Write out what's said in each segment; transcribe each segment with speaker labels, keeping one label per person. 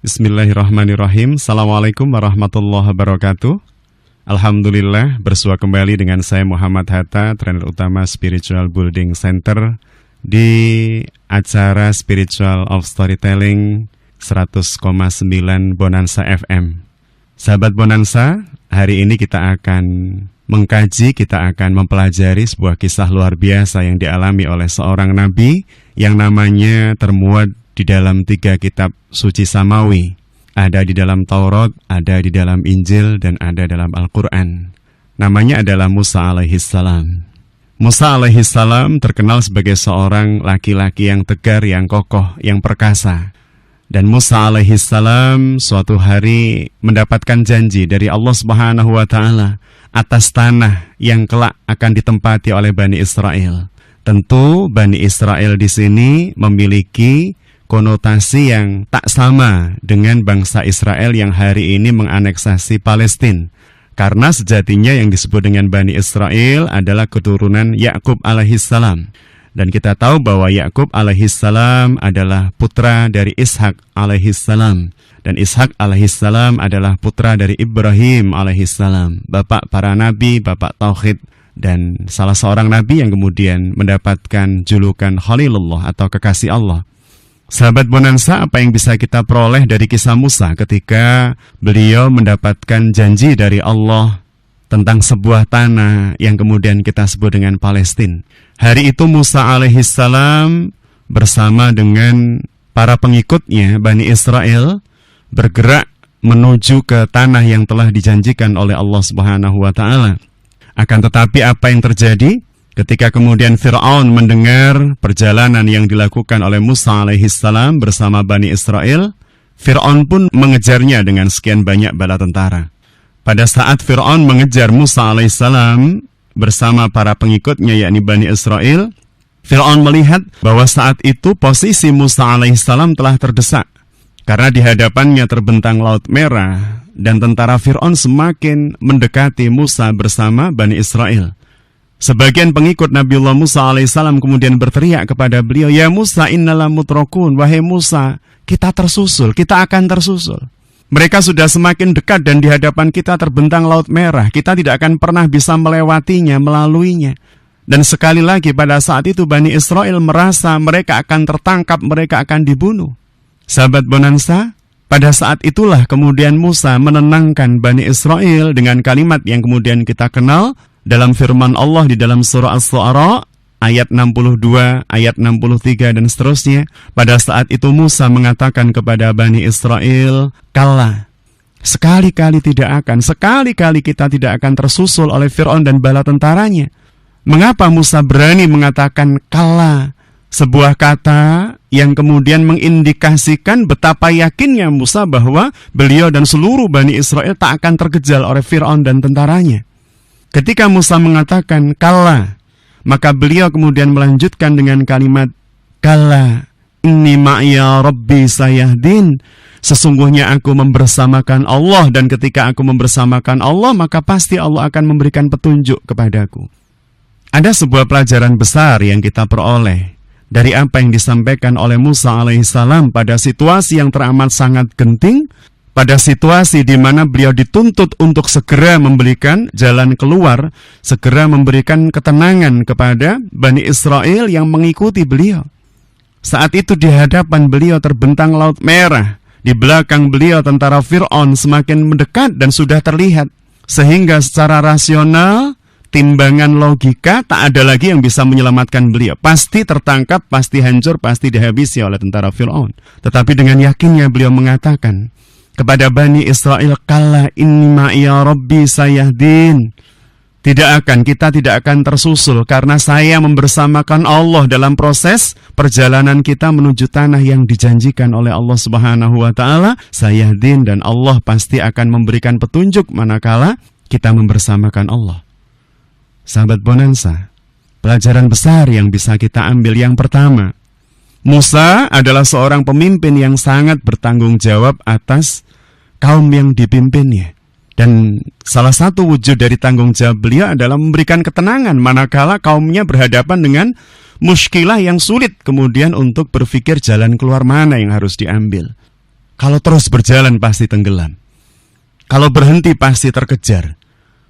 Speaker 1: Bismillahirrahmanirrahim. Assalamualaikum warahmatullahi wabarakatuh. Alhamdulillah, bersua kembali dengan saya Muhammad Hatta, trainer utama Spiritual Building Center di acara Spiritual of Storytelling 100,9 Bonanza FM. Sahabat Bonanza, hari ini kita akan mengkaji, kita akan mempelajari sebuah kisah luar biasa yang dialami oleh seorang nabi yang namanya termuat di dalam 3 kitab suci samawi. Ada di dalam Taurat, ada di dalam Injil, dan ada dalam Al-Quran. Namanya adalah Musa alaihissalam. Musa alaihissalam terkenal sebagai seorang laki-laki yang tegar, yang kokoh, yang perkasa. Dan Musa alaihissalam suatu hari mendapatkan janji dari Allah Subhanahu wa Ta'ala atas tanah yang kelak akan ditempati oleh Bani Israel. Tentu Bani Israel di sini memiliki konotasi yang tak sama dengan bangsa Israel yang hari ini menganeksasi Palestina. Karena sejatinya yang disebut dengan Bani Israel adalah keturunan Yakub alaihissalam. Dan kita tahu bahwa Yakub alaihissalam adalah putra dari Ishak alaihissalam. Dan Ishak alaihissalam adalah putra dari Ibrahim alaihissalam, bapak para nabi, bapak tauhid, dan salah seorang nabi yang kemudian mendapatkan julukan Khalilullah atau kekasih Allah. Sahabat Bonanza, apa yang bisa kita peroleh dari kisah Musa ketika beliau mendapatkan janji dari Allah tentang sebuah tanah yang kemudian kita sebut dengan Palestina. Hari itu Musa alaihissalam bersama dengan para pengikutnya Bani Israel bergerak menuju ke tanah yang telah dijanjikan oleh Allah Subhanahu wa Ta'ala. Akan tetapi apa yang terjadi? Ketika kemudian Fir'aun mendengar perjalanan yang dilakukan oleh Musa alaihissalam bersama Bani Israel, Fir'aun pun mengejarnya dengan sekian banyak bala tentara. Pada saat Fir'aun mengejar Musa alaihissalam bersama para pengikutnya yakni Bani Israel, Fir'aun melihat bahwa saat itu posisi Musa alaihissalam telah terdesak. Karena di hadapannya terbentang Laut Merah dan tentara Fir'aun semakin mendekati Musa bersama Bani Israel. Sebagian pengikut Nabiullah Musa alaihissalam kemudian berteriak kepada beliau, "Ya Musa, innala mutrakun." Wahai Musa, kita tersusul, kita akan tersusul. Mereka sudah semakin dekat dan di hadapan kita terbentang Laut Merah. Kita tidak akan pernah bisa melewatinya, melaluinya. Dan sekali lagi pada saat itu Bani Israel merasa mereka akan tertangkap, mereka akan dibunuh. Sahabat Bonanza, pada saat itulah kemudian Musa menenangkan Bani Israel dengan kalimat yang kemudian kita kenal dalam firman Allah di dalam surah As-Syu'ara ayat 62, ayat 63 dan seterusnya. Pada saat itu Musa mengatakan kepada Bani Israel, "Kalla, sekali-kali kita tidak akan tersusul oleh Fir'aun dan bala tentaranya." Mengapa Musa berani mengatakan kalla? Sebuah kata yang kemudian mengindikasikan betapa yakinnya Musa bahwa beliau dan seluruh Bani Israel tak akan terkejar oleh Fir'aun dan tentaranya. Ketika Musa mengatakan kalla, maka beliau kemudian melanjutkan dengan kalimat kalla inni ma'iya rabbi sayahdin. Sesungguhnya aku membersamakan Allah, dan ketika aku membersamakan Allah maka pasti Allah akan memberikan petunjuk kepadaku. Ada sebuah pelajaran besar yang kita peroleh dari apa yang disampaikan oleh Musa alaihissalam pada situasi yang teramat sangat genting, pada situasi di mana beliau dituntut untuk segera memberikan jalan keluar, segera memberikan ketenangan kepada Bani Israel yang mengikuti beliau. Saat itu di hadapan beliau terbentang Laut Merah, di belakang beliau tentara Fir'aun semakin mendekat dan sudah terlihat, sehingga secara rasional, timbangan logika, tak ada lagi yang bisa menyelamatkan beliau. Pasti tertangkap, pasti hancur, pasti dihabisi oleh tentara Fir'aun. Tetapi dengan yakinnya beliau mengatakan kepada Bani Israel, kalla inni ma'iya rabbi sayahdin. Kita tidak akan tersusul karena saya membersamakan Allah dalam proses perjalanan kita menuju tanah yang dijanjikan oleh Allah Subhanahu wa Ta'ala. Sayahdin, dan Allah pasti akan memberikan petunjuk manakala kita membersamakan Allah. Sahabat Bonanza, pelajaran besar yang bisa kita ambil yang pertama, Musa adalah seorang pemimpin yang sangat bertanggung jawab atas kaum yang dipimpinnya. Dan salah satu wujud dari tanggung jawab beliau adalah memberikan ketenangan manakala kaumnya berhadapan dengan muskilah yang sulit kemudian untuk berpikir jalan keluar mana yang harus diambil. Kalau terus berjalan pasti tenggelam. Kalau berhenti pasti terkejar.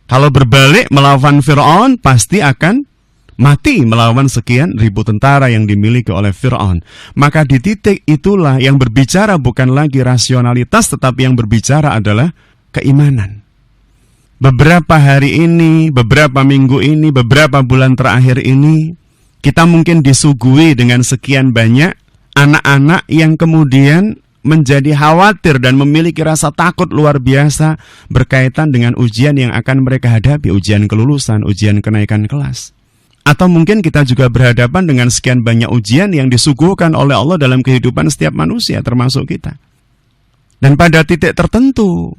Speaker 1: Kalau berbalik melawan Fir'aun pasti akan mati melawan sekian ribu tentara yang dimiliki oleh Fir'aun. Maka di titik itulah yang berbicara bukan lagi rasionalitas, tetapi yang berbicara adalah keimanan. Beberapa hari ini, beberapa minggu ini, beberapa bulan terakhir ini, kita mungkin disuguhi dengan sekian banyak anak-anak yang kemudian menjadi khawatir dan memiliki rasa takut luar biasa berkaitan dengan ujian yang akan mereka hadapi, ujian kelulusan, ujian kenaikan kelas. Atau mungkin kita juga berhadapan dengan sekian banyak ujian yang disuguhkan oleh Allah dalam kehidupan setiap manusia, termasuk kita. Dan pada titik tertentu,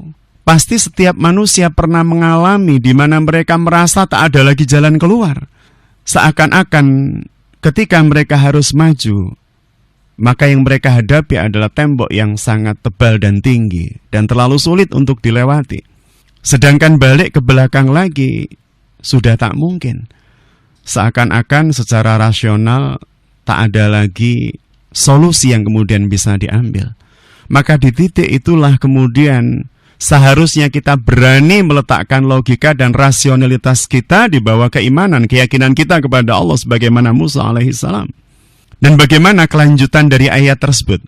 Speaker 1: pasti setiap manusia pernah mengalami di mana mereka merasa tak ada lagi jalan keluar. Seakan-akan ketika mereka harus maju, maka yang mereka hadapi adalah tembok yang sangat tebal dan tinggi dan terlalu sulit untuk dilewati. Sedangkan balik ke belakang lagi sudah tak mungkin. Seakan-akan secara rasional tak ada lagi solusi yang kemudian bisa diambil. Maka di titik itulah kemudian seharusnya kita berani meletakkan logika dan rasionalitas kita di bawah keimanan, keyakinan kita kepada Allah sebagaimana Musa alaihissalam. Dan bagaimana kelanjutan dari ayat tersebut?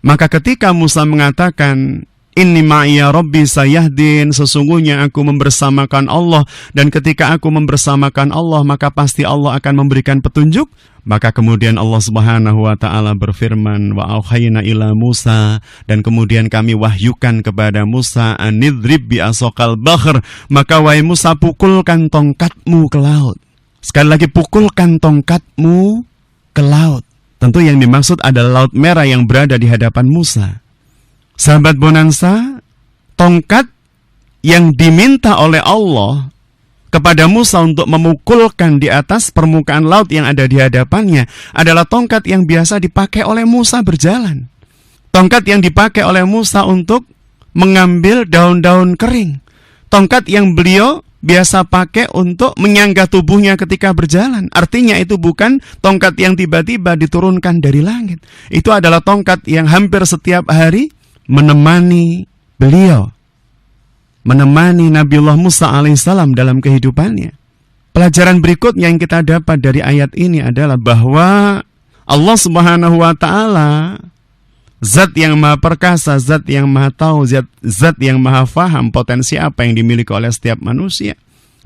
Speaker 1: Maka ketika Musa mengatakan, Inni ma'iya Rabbi sayahdin, sesungguhnya aku membersamakan Allah, dan ketika aku membersamakan Allah, maka pasti Allah akan memberikan petunjuk. Maka kemudian Allah Subhanahu wa ta'ala berfirman, Wa auhayna ila Musa, dan kemudian kami wahyukan kepada Musa, Anidrib bi asokal bahr, maka wahai Musa, pukulkan tongkatmu ke laut. Sekali lagi, pukulkan tongkatmu ke laut. Tentu yang dimaksud adalah Laut Merah yang berada di hadapan Musa. Sahabat Bonansa, tongkat yang diminta oleh Allah kepada Musa untuk memukulkan di atas permukaan laut yang ada di hadapannya adalah tongkat yang biasa dipakai oleh Musa berjalan. Tongkat yang dipakai oleh Musa untuk mengambil daun-daun kering. Tongkat yang beliau biasa pakai untuk menyanggah tubuhnya ketika berjalan. Artinya itu bukan tongkat yang tiba-tiba diturunkan dari langit. Itu adalah tongkat yang hampir setiap hari menemani beliau, menemani Nabiullah Musa alaihissalam dalam kehidupannya. Pelajaran berikutnya yang kita dapat dari ayat ini adalah bahwa Allah Subhanahu wa ta'ala Zat yang maha perkasa, zat yang maha tahu, zat yang maha faham potensi apa yang dimiliki oleh setiap manusia.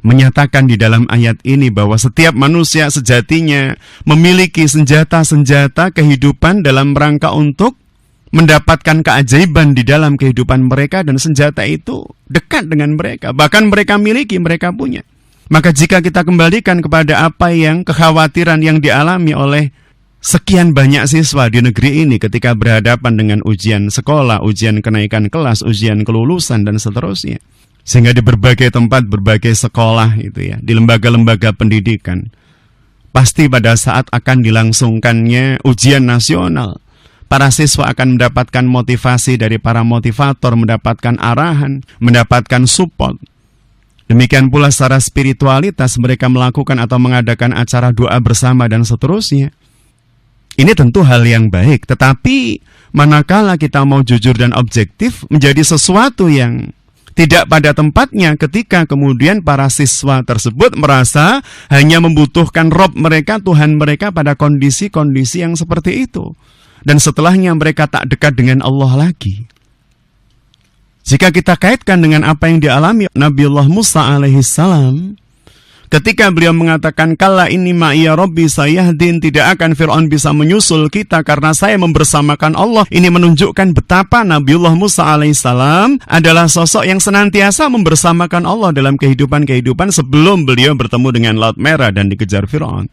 Speaker 1: Menyatakan di dalam ayat ini bahwa setiap manusia sejatinya memiliki senjata-senjata kehidupan dalam rangka untuk mendapatkan keajaiban di dalam kehidupan mereka, dan senjata itu dekat dengan mereka. Bahkan mereka miliki, mereka punya. Maka jika kita kembalikan kepada apa yang kekhawatiran yang dialami oleh sekian banyak siswa di negeri ini ketika berhadapan dengan ujian sekolah, ujian kenaikan kelas, ujian kelulusan, dan seterusnya. Sehingga di berbagai tempat, berbagai sekolah itu ya, di lembaga-lembaga pendidikan, pasti pada saat akan dilangsungkannya ujian nasional, para siswa akan mendapatkan motivasi dari para motivator, mendapatkan arahan, mendapatkan support. Demikian pula secara spiritualitas mereka melakukan atau mengadakan acara doa bersama dan seterusnya. Ini tentu hal yang baik, tetapi manakala kita mau jujur dan objektif, menjadi sesuatu yang tidak pada tempatnya ketika kemudian para siswa tersebut merasa hanya membutuhkan Rob mereka, Tuhan mereka pada kondisi-kondisi yang seperti itu. Dan setelahnya mereka tak dekat dengan Allah lagi. Jika kita kaitkan dengan apa yang dialami Nabiullah Musa alaihissalam, ketika beliau mengatakan, Kalla inni ma'iya Rabbi sayahdin, tidak akan Fir'aun bisa menyusul kita karena saya membersamakan Allah. Ini menunjukkan betapa Nabiullah Musa alaihissalam adalah sosok yang senantiasa membersamakan Allah dalam kehidupan-kehidupan sebelum beliau bertemu dengan Laut Merah dan dikejar Fir'aun.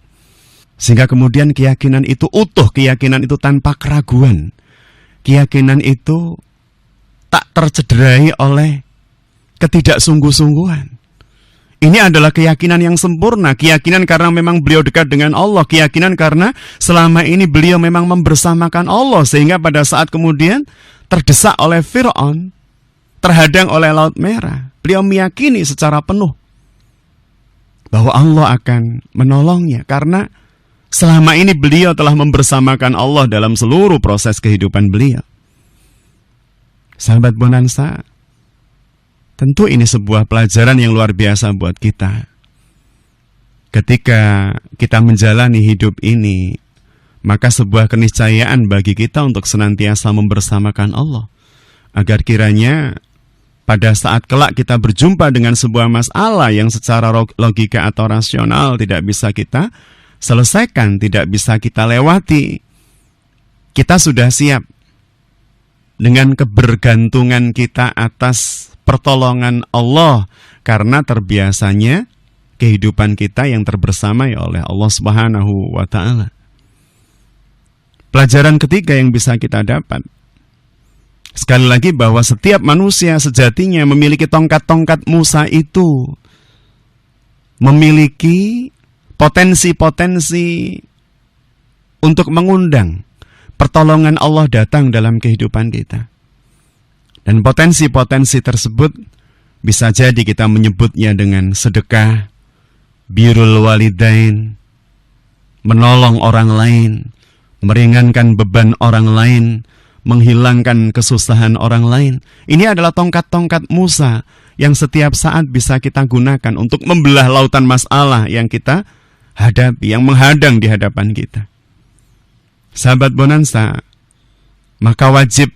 Speaker 1: Sehingga kemudian keyakinan itu utuh, keyakinan itu tanpa keraguan. Keyakinan itu tak tercederai oleh ketidaksungguh-sungguhan. Ini adalah keyakinan yang sempurna, keyakinan karena memang beliau dekat dengan Allah, keyakinan karena selama ini beliau memang membersamakan Allah, sehingga pada saat kemudian terdesak oleh Fir'aun, terhadang oleh Laut Merah, beliau meyakini secara penuh bahwa Allah akan menolongnya, karena selama ini beliau telah membersamakan Allah dalam seluruh proses kehidupan beliau. Sahabat Bonanza, tentu ini sebuah pelajaran yang luar biasa buat kita. Ketika kita menjalani hidup ini, maka sebuah keniscayaan bagi kita untuk senantiasa membersamakan Allah, agar kiranya pada saat kelak kita berjumpa dengan sebuah masalah yang secara logika atau rasional tidak bisa kita selesaikan, tidak bisa kita lewati, kita sudah siap dengan kebergantungan kita atas pertolongan Allah, karena terbiasanya kehidupan kita yang terbersamai oleh Allah Subhanahu wa Ta'ala. Pelajaran ketiga yang bisa kita dapat, sekali lagi, bahwa setiap manusia sejatinya memiliki tongkat-tongkat Musa itu, memiliki potensi-potensi untuk mengundang pertolongan Allah datang dalam kehidupan kita. Dan potensi-potensi tersebut bisa jadi kita menyebutnya dengan sedekah, birrul walidain, menolong orang lain, meringankan beban orang lain, menghilangkan kesusahan orang lain. Ini adalah tongkat-tongkat Musa yang setiap saat bisa kita gunakan untuk membelah lautan masalah yang kita hadapi, yang menghadang di hadapan kita. Sahabat Bonanza, maka wajib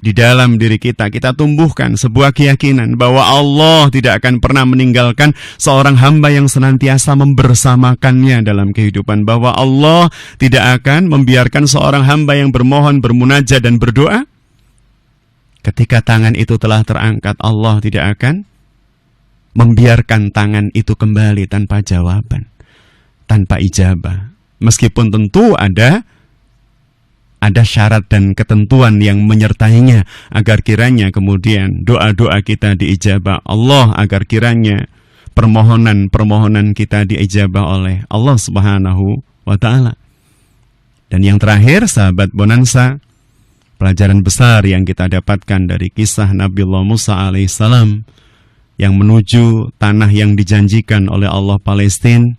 Speaker 1: di dalam diri kita tumbuhkan sebuah keyakinan bahwa Allah tidak akan pernah meninggalkan seorang hamba yang senantiasa membersamakannya dalam kehidupan. Bahwa Allah tidak akan membiarkan seorang hamba yang bermohon, bermunajat dan berdoa, ketika tangan itu telah terangkat, Allah tidak akan membiarkan tangan itu kembali tanpa jawaban, tanpa ijabah. Meskipun tentu ada syarat dan ketentuan yang menyertainya, agar kiranya kemudian doa-doa kita diijabah Allah, agar kiranya permohonan-permohonan kita diijabah oleh Allah Subhanahu wa Ta'ala. Dan yang terakhir, sahabat Bonanza, pelajaran besar yang kita dapatkan dari kisah Nabiullah Musa alaihissalam yang menuju tanah yang dijanjikan oleh Allah, Palestina,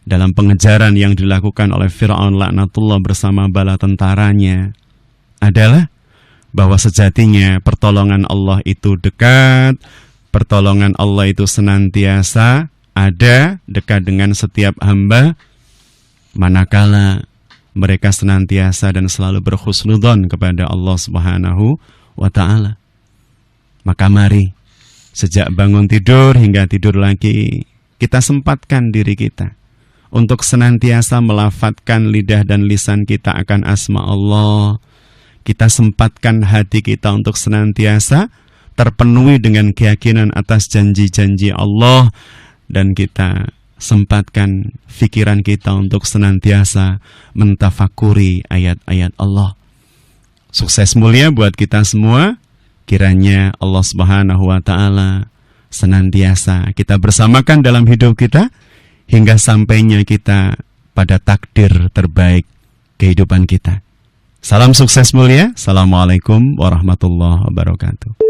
Speaker 1: dalam pengejaran yang dilakukan oleh Fir'aun laknatullah bersama bala tentaranya, adalah bahwa sejatinya pertolongan Allah itu dekat, pertolongan Allah itu senantiasa ada, dekat dengan setiap hamba, manakala mereka senantiasa dan selalu berhusnudzon kepada Allah Subhanahu wa Ta'ala. Maka mari, sejak bangun tidur hingga tidur lagi, kita sempatkan diri kita untuk senantiasa melafadzkan lidah dan lisan kita akan asma Allah. Kita sempatkan hati kita untuk senantiasa terpenuhi dengan keyakinan atas janji-janji Allah. Dan kita sempatkan fikiran kita untuk senantiasa mentafakuri ayat-ayat Allah. Sukses mulia buat kita semua. Kiranya Allah Subhanahu wa Ta'ala senantiasa kita bersamakan dalam hidup kita, hingga sampainya kita pada takdir terbaik kehidupan kita. Salam sukses mulia. Assalamualaikum warahmatullahi wabarakatuh.